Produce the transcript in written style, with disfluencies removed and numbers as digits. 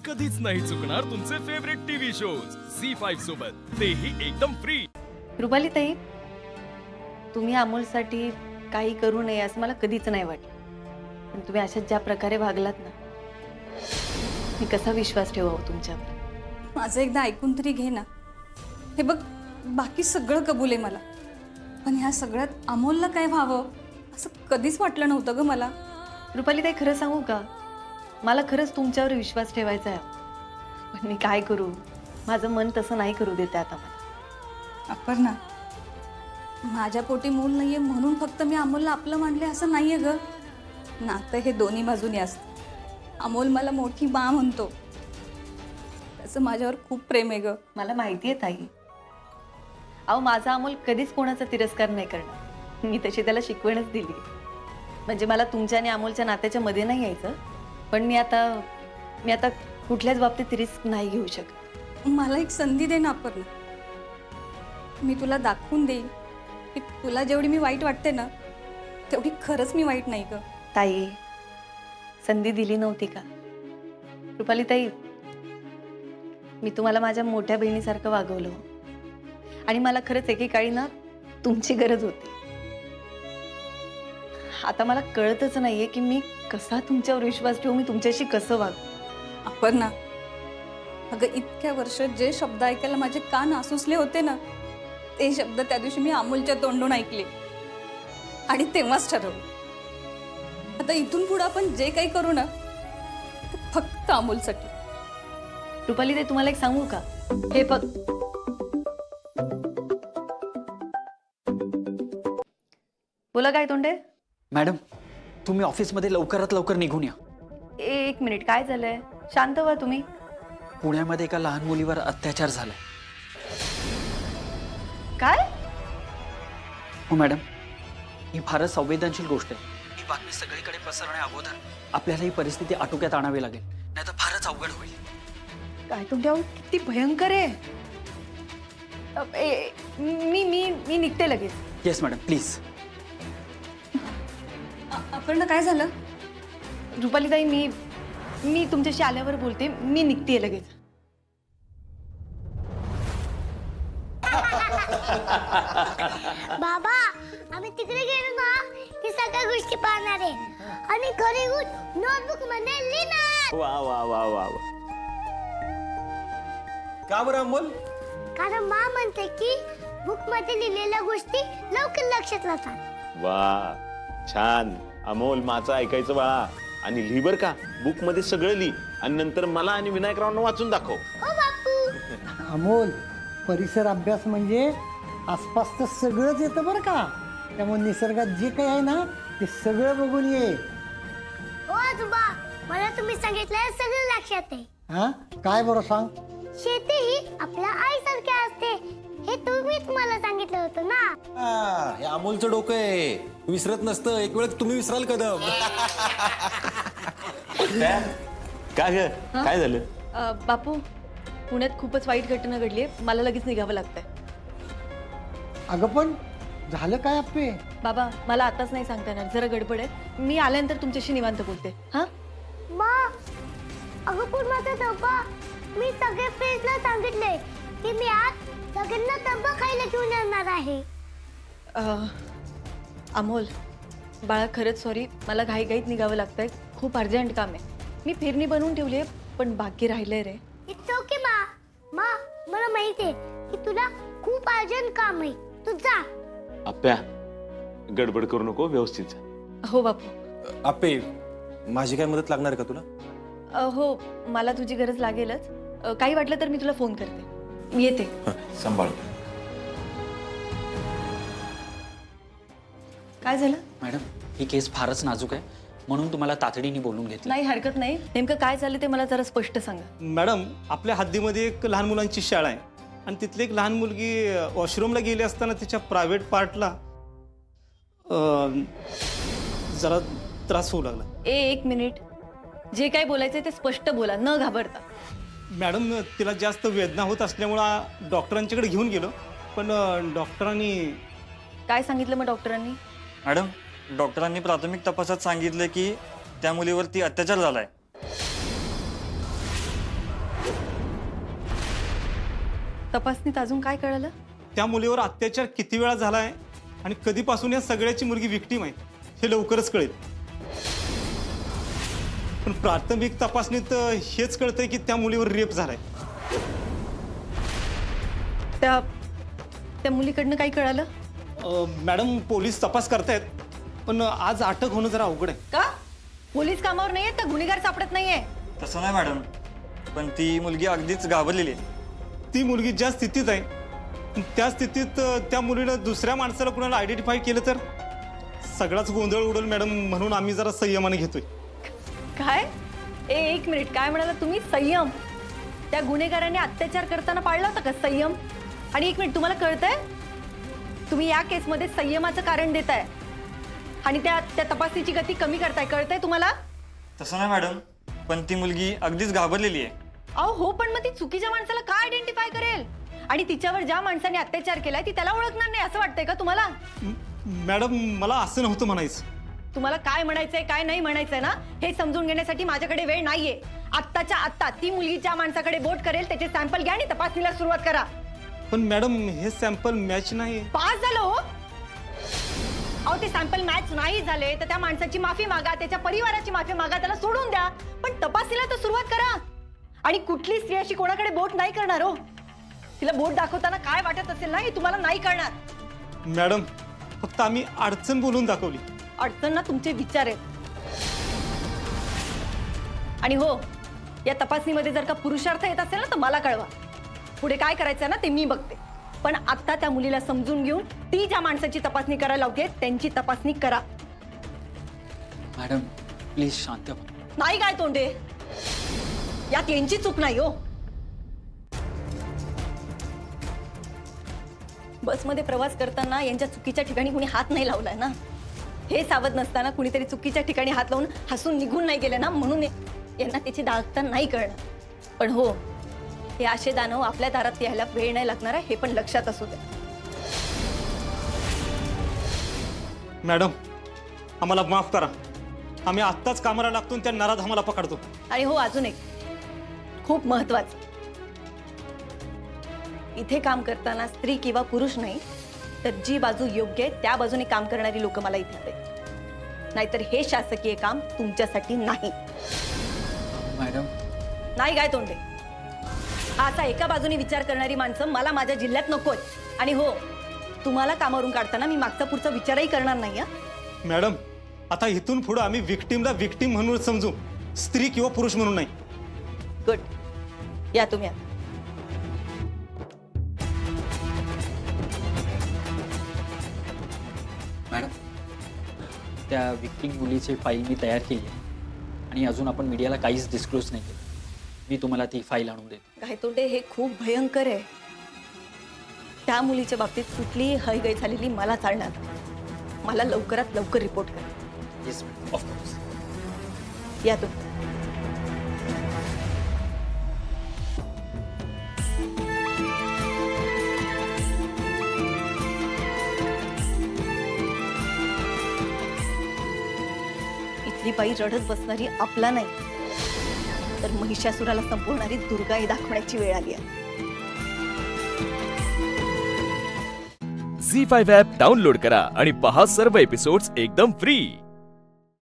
कधीच नाही चुकणार तुमचे फेवरेट टीव्ही शोज झी5 सोबत, तेही एकदम फ्री। रुपाली ताई, तुम्ही अमोलसाठी काही करू नये असं मला कधीच नाही वाटलं, पण तुम्ही अशाच ज्या प्रकारे वागलात ना, मी कसा विश्वास ठेवावा तुमच्यावर? माझं एकदा ऐकून तरी घे ना। हे बघ, बाकी सगळं कबूल आहे मला, पण ह्या सगळ्यात अमोलला काय व्हावं असं कधीच वाटलं नव्हतं ग मला। रुपाली ताई, खरं सांगू का, मला खरंच तुमच्यावर विश्वास ठेवायचा आहे, पण मी काय करू, माझं मन तसं नाही करू देते आता मला। अपर्णा, माझ्या पोटी मूल नाहीये म्हणून फक्त मी अमोलला आपलं मानले असं नाहीये ग। नातं हे दोन्ही बाजूनी असतं। अमोल मला मोठी बा म्हणतो, त्याचं माझ्यावर खूप प्रेम आहे ग। मला माहिती आहे ताई, अहो माझा अमोल कधीच कोणाचा तिरस्कार नाही करणार, मी तशी त्याला शिकवणच दिली, म्हणजे मला तुमच्या आणि अमोलच्या नात्याच्या मध्ये नाही यायचं, पण मी आता कुठल्याच बाबतीत रिस्क नाही घेऊ शकत। मला एक संधी दे ना अपर्णा, मी तुला दाखवून देईन की तुला जेवढी मी वाईट वाटते ना, तेवढी खरंच मी वाईट नाही ग। ताई, संधी दिली नव्हती का? रुपाली ताई, मी तुम्हाला माझ्या मोठ्या बहिणीसारखं वागवलं आणि मला खरंच एकेकाळी ना तुमची गरज होती। आता मला कळतच नाहीये की मी कसा तुमच्यावर विश्वास ठेवू, मी तुमच्याशी कसं वागू। अपर्णा, अगं इतक्या वर्ष जे शब्द ऐकायला माझे कान आसुसले होते ना, ते शब्द त्या दिवशी मी अमोलच्या तोंडून ऐकले आणि तेव्हाच ठरवलं, आता इथून पुढे आपण जे काही करू ना, ते फक्त अमोलसाठी। रुपाली ताई, तुम्हाला एक सांगू का, हे बोला काय तोंडे? मॅडम, तुम्ही ऑफिसमध्ये लवकरात लवकर निघून या। एक मिनिट, काय झालंय? शांत व्हा तुम्ही। पुण्यामध्ये एका लहान मुलीवर अत्याचार झालाय। काय? हो मॅडम, ही फारच संवेदनशील गोष्ट आहे। ही बातमी सगळीकडे पसरण्या अगोदर आपल्याला ही परिस्थिती आटोक्यात आणावी लागेल, नाहीतर फारच अवघड होईल। काय तोंडे, किती भयंकर आहे। मी निघते लगेच। Yes madam, please. अपर्णा, काय झालं? रुपाली ताई, मी तुमच्याशी आल्यावर बोलते, मी निघते लगेच। बाबा, आम्ही तिकडे गेलो ना की सगळ्या गोष्टी पाहणार आहे आणि घरी येऊन नोटबुक मध्ये लिहिणार। वा वा वा वा वा। का बरं अमोल? कारण मा म्हणते की बुक मध्ये लिहिलेल्या गोष्टी लवकर लक्षात राहतात। वा, छान अमोल, माझं ऐकायचं बाळा, आणि लिही बर का, बुक मध्ये सगळं लिही आणि नंतर मला आणि विनायकरावांना वाचून दाखव। हो बापू। अमोल, परिसर अभ्यास म्हणजे आसपासचं सगळंच येतं बरं का, त्यामुळे निसर्गात जे काही आहे ना ते सगळं बघून ये। हो आजोबा, मला तुम्ही सांगितलं सगळं लक्षात आहे। हा, काय बरं सांग? शेती ही आपल्या आईसारखी असते, हे तुम्हीच मला सांगितलं होतं ना। हे अमोलचं डोकं आहे, विसरत नसतं, एक वेळ तुम्ही विसराल कदम। काय ग, काय झालं? बापू, पुण्यात खूपच वाईट घटना घडली आहे, मला लगेच निघावं लागतंय। अगं पण झालं काय अप्पे? बाबा, मला आताच नाही सांगता येणार, जरा गडबड आहे, मी आल्यानंतर तुमच्याशी निवांत बोलते। हा मा, अगं पण माझा डब्बा, मी सगळे फ्रेंड्सला सांगितले की मी आज सगळ्यांना डब्बा खायला घेऊन येणार आहे। अमोल बाळा, खरंच सॉरी, मला घाईघाईत निघावं लागतंय, खूप अर्जंट काम आहे। मी फिरणी बनवून ठेवली आहे, पण बाकी राहिलंय रे। इट्स ओके मा, मला माहिती आहे की तुला खूप अर्जंट काम आहे, तू जा। आप्या, गडबड करू नको, व्यवस्थित जा। हो बापू। अप्पे, माझी काय मदत लागणार का तुला? हो, मला तुझी गरज लागेलच, काही वाटलं तर मी तुला फोन करते, मी येते। सांभाळ। काय झालं? मॅडम, ही केस फारच नाजूक आहे, म्हणून तुम्हाला तातडीने बोलून घेतलं। नाही, हरकत नाही, नेमकं काय झालं ते मला जरा स्पष्ट सांगा। मॅडम, आपल्या हद्दीमध्ये एक लहान मुलांची शाळा आहे आणि तिथली एक लहान मुलगी वॉशरूमला गेली असताना तिच्या प्रायव्हेट पार्टला जरा त्रास होऊ लागला। एक मिनिट, जे काय बोलायचं ते स्पष्ट बोला, न घाबरता। मॅडम, तिला जास्त वेदना होत असल्यामुळे डॉक्टरांच्याकडे घेऊन गेलो, पण डॉक्टरांनी काय सांगितलं मग डॉक्टरांनी? मॅडम, डॉक्टरांनी प्राथमिक तपासात सांगितले की त्या मुलीवरती अत्याचार झालाय। तपासणीत अजून काय कळलं? त्या मुलीवर अत्याचार किती वेळा झालाय आणि कधीपासून या सगळ्याची मुलगी विक्टीम आहे हे लवकरच कळेल. पण प्राथमिक तपासणीत हेच कळतंय की त्या मुलीवर रेप झालाय. त्या मुलीकडनं काही कळालं? मॅडम पोलीस तपास करतायत, पण आज अटक होणं जरा अवघड आहे. का? पोलीस कामावर नाहीये तर गुन्हेगार सापडत नाहीये? तसं नाही मॅडम, पण ती मुलगी अगदीच घाबरलेली आहे. ती मुलगी ज्या स्थितीत आहे त्या स्थितीत त्या मुलीनं दुसऱ्या माणसाला कुणाला आयडेंटिफाय केलं तर सगळाच गोंधळ उडेल मॅडम, म्हणून आम्ही जरा संयमाने घेतोय. काय? एक मिनिट, काय म्हणाला तुम्ही? संयम? त्या गुन्हेगाराने अत्याचार करताना पाळला होता का संयम? आणि एक मिनिट, तुम्हाला कळतंय तुम्ही या केसमध्ये संयमाचं कारण देताय आणि त्या तपासणीची गती कमी करताय, कळतंय तुम्हाला? तसं नाही मॅडम, पण ती मुलगी अगदीच घाबरलेली आहे. अहो हो, पण मग ती चुकीच्या माणसाला काय आयडेंटिफाय करेल? आणि तिच्यावर ज्या माणसाने अत्याचार केलाय ती त्याला ओळखणार नाही असं वाटतंय का तुम्हाला? मॅडम मला असं नव्हतं म्हणायचं. तुम्हाला काय म्हणायचंय काय नाही म्हणायचंय ना हे समजून घेण्यासाठी माझ्याकडे वेळ नाहीये. आत्ताच्या आत्ता ती मुलगी ज्या माणसाकडे बोट करेल त्याचे सॅम्पल घ्या आणि तपासणीला सुरुवात करा. पण मॅडम हे सॅम्पल मॅच नाही. पास झालं हो. अहो ते सॅम्पल मॅच नाही झाले तर त्या माणसाची माफी मागा, त्याच्या परिवाराची माफी मागा, त्याला सोडून द्या, पण तपासणीला तर सुरुवात करा. आणि कुठली स्त्री अशी कोणाकडे बोट नाही करणार हो. तिला बोट दाखवताना काय वाटत असेल ना हे तुम्हाला नाही कळणार. मॅडम फक्त आम्ही अडचण बोलून दाखवली. अडचण ना तुमचे विचार आहेत. आणि हो, या तपासणीमध्ये जर का पुरुषार्थ येत असेल ना तर मला कळवा. पुढे काय करायचं ना ते मी बघते. पण आता त्या मुलीला समजून घेऊन ती ज्या माणसाची तपासणी करायला लावते त्यांची तपासणी करा. मॅडम प्लीज शांत व्हा. नाही काय तोंडे, यात यांची चूक नाही हो. बसमध्ये प्रवास करताना यांच्या चुकीच्या ठिकाणी कुणी हात नाही लावलाय ना. हे सावध नसताना कुणीतरी चुकीच्या ठिकाणी हात लावून हसून निघून नाही गेले ना, म्हणून यांना त्याची दागता नाही कळणार. पण हो, हे असे दानव आपल्या दारात यायला वेळ नाही लागणार आहे हे पण लक्षात असू दे. मॅडम आम्हाला माफ करा, आम्ही आत्ताच कामाला लागतो त्या नराधमाला पकडतो. आणि हो, अजून एक खूप महत्वाचं, इथे काम करताना स्त्री किंवा पुरुष नाही तर जी बाजू योग्य आहे त्या बाजूने काम करणारी लोक मला इथे हवे. नाहीतर हे शासकीय काम तुमच्यासाठी नाही. मॅडम नाही काय तोंडे, आता एका बाजूने विचार करणारी माणसं मला माझ्या जिल्ह्यात नकोय. आणि हो, तुम्हाला कामावरून काढताना मी मागचा पुढचा विचारही करणार नाही. मॅडम आता इथून पुढे आम्ही विक्टीमला विक्टीम म्हणून समजू, स्त्री किंवा पुरुष म्हणून नाही. गुड, या तुम्ही. मॅडम त्या विक्टिम मुलीची फाईल मी तयार केली आहे आणि अजून आपण मीडियाला काहीच डिस्क्लोज नाही केलं. मी तुम्हाला ती फाईल आणून देतो. गायतोंडे हे खूप भयंकर आहे. त्या मुलीच्या बाबतीत कुठलीही हयगय झालेली मला चालणार नाही. मला लवकरात लवकर रिपोर्ट करा. Yes of course. या तुम्ही. इथली बाई रडत बसणारी आपला नाही तर महिषासुराला संपवणारी दुर्गा ही दाखवण्याची वेळ आली आहे. झी5 ॲप डाउनलोड करा आणि पहा सर्व एपिसोड्स एकदम फ्री.